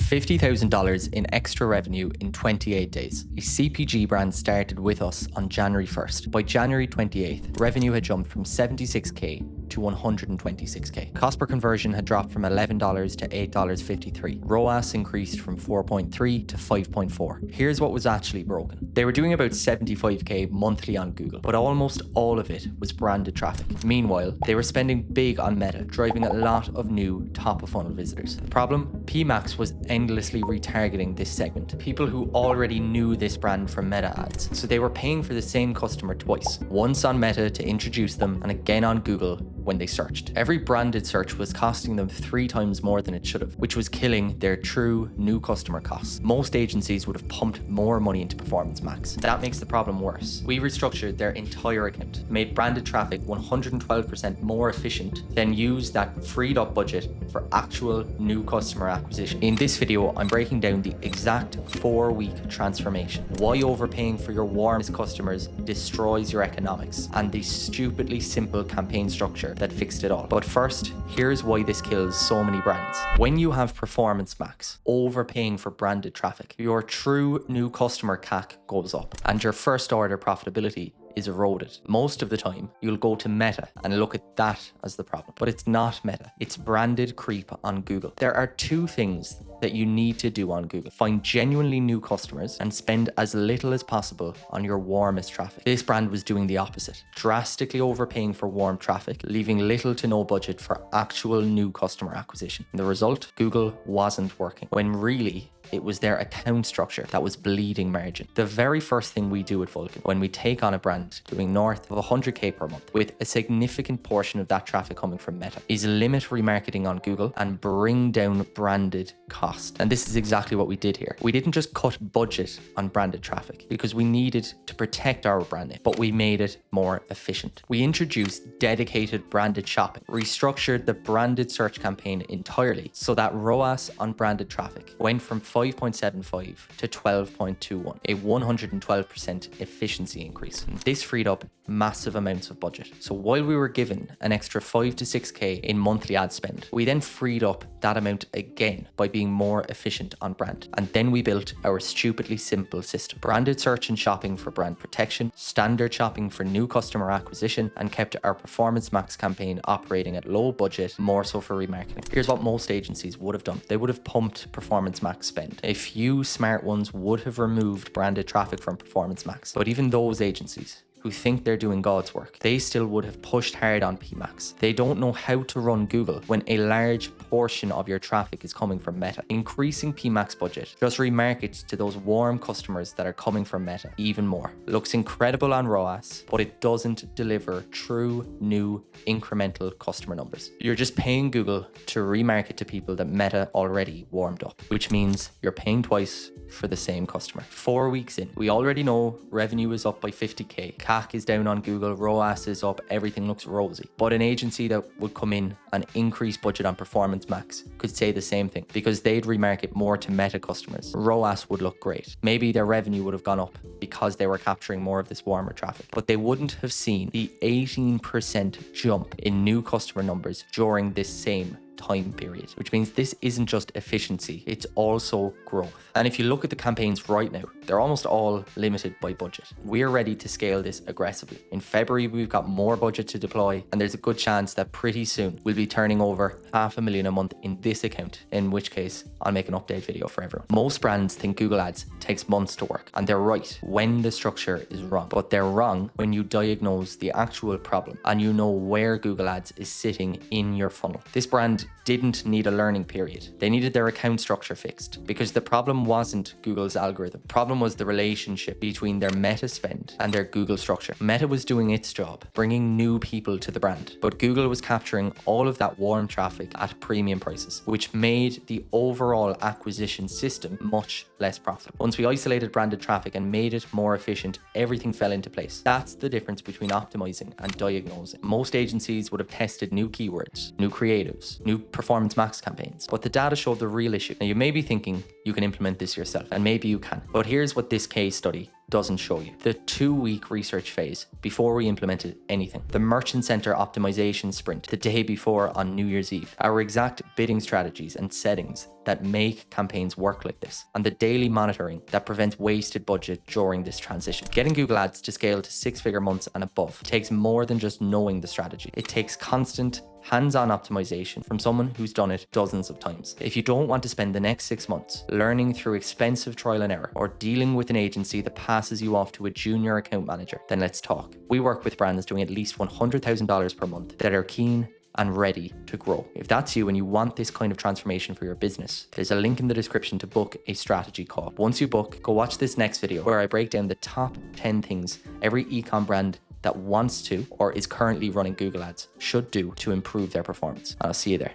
$50,000 in extra revenue in 28 days. A CPG brand started with us on January 1st. By January 28th, revenue had jumped from $76K to $126K. Cost per conversion had dropped from $11 to $8.53. ROAS increased from 4.3 to 5.4. Here's what was actually broken. They were doing about $75K monthly on Google, but almost all of it was branded traffic. Meanwhile, they were spending big on Meta, driving a lot of new top-of-funnel visitors. The problem? PMax was endlessly retargeting this segment, people who already knew this brand from Meta ads. So they were paying for the same customer twice, once on Meta to introduce them and again on Google when they searched. Every branded search was costing them 3 times more than it should have, which was killing their true new customer costs. Most agencies would have pumped more money into Performance Max. That makes the problem worse. We restructured their entire account, made branded traffic 112% more efficient, then used that freed up budget for actual new customer acquisition. In this video, I'm breaking down the exact 4-week transformation, why overpaying for your warmest customers destroys your economics, and the stupidly simple campaign structure that fixed it all. But first, here's why this kills so many brands. When you have Performance Max, overpaying for branded traffic, your true new customer CAC goes up and your first order profitability is eroded. Most of the time, you'll go to Meta and look at that as the problem. But it's not Meta, it's branded creep on Google. There are 2 things that you need to do on Google. Find genuinely new customers and spend as little as possible on your warmest traffic. This brand was doing the opposite, drastically overpaying for warm traffic, leaving little to no budget for actual new customer acquisition. And the result, Google wasn't working, when really it was their account structure that was bleeding margin. The very first thing we do at Vulcan when we take on a brand doing north of 100K per month with a significant portion of that traffic coming from Meta is limit remarketing on Google and bring down branded cost. And this is exactly what we did here. We didn't just cut budget on branded traffic because we needed to protect our branding, but we made it more efficient. We introduced dedicated branded shopping, restructured the branded search campaign entirely so that ROAS on branded traffic went from 5.75 to 12.21, a 112% efficiency increase. This freed up massive amounts of budget. So while we were given an extra 5 to 6K in monthly ad spend, we then freed up that amount again by being more efficient on brand. And then we built our stupidly simple system. Branded search and shopping for brand protection, standard shopping for new customer acquisition, and kept our Performance Max campaign operating at low budget, more so for remarketing. Here's what most agencies would have done. They would have pumped Performance Max spend. A few smart ones would have removed branded traffic from Performance Max. But even those agencies who think they're doing God's work, they still would have pushed hard on PMax. They don't know how to run Google when a large portion of your traffic is coming from Meta. Increasing PMax budget just remarkets to those warm customers that are coming from Meta even more. Looks incredible on ROAS, but it doesn't deliver true new incremental customer numbers. You're just paying Google to remarket to people that Meta already warmed up, which means you're paying twice for the same customer. 4 weeks in, we already know revenue is up by 50K, CAC is down on Google, ROAS is up, everything looks rosy. But an agency that would come in and increase budget on Performance Max could say the same thing because they'd remarket more to Meta customers. ROAS would look great. Maybe their revenue would have gone up because they were capturing more of this warmer traffic, but they wouldn't have seen the 18% jump in new customer numbers during this same time period, which means this isn't just efficiency, it's also growth. And if you look at the campaigns right now, they're almost all limited by budget. We're ready to scale this aggressively. In February, we've got more budget to deploy, and there's a good chance that pretty soon we'll be turning over $500,000 a month in this account, in which case I'll make an update video for everyone. Most brands think Google Ads takes months to work, and they're right when the structure is wrong, but they're wrong when you diagnose the actual problem and you know where Google Ads is sitting in your funnel. This brand didn't need a learning period. They needed their account structure fixed because the problem wasn't Google's algorithm. The problem was the relationship between their Meta spend and their Google structure. Meta was doing its job, bringing new people to the brand, but Google was capturing all of that warm traffic at premium prices, which made the overall acquisition system much less profitable. Once we isolated branded traffic and made it more efficient, everything fell into place. That's the difference between optimizing and diagnosing. Most agencies would have tested new keywords, new creatives, new do performance max campaigns. But the data showed the real issue. Now you may be thinking you can implement this yourself, and maybe you can. But here's what this case study doesn't show you. The 2-week research phase before we implemented anything. The merchant center optimization sprint the day before on New Year's Eve. Our exact bidding strategies and settings that make campaigns work like this. And the daily monitoring that prevents wasted budget during this transition. Getting Google Ads to scale to 6-figure months and above takes more than just knowing the strategy. It takes constant hands-on optimization from someone who's done it dozens of times. If you don't want to spend the next 6 months learning through expensive trial and error or dealing with an agency that passes you off to a junior account manager, then let's talk. We work with brands doing at least $100,000 per month that are keen and ready to grow. If that's you and you want this kind of transformation for your business, there's a link in the description to book a strategy call. Once you book, go watch this next video where I break down the top 10 things every ecom brand that wants to or is currently running Google Ads should do to improve their performance. And I'll see you there.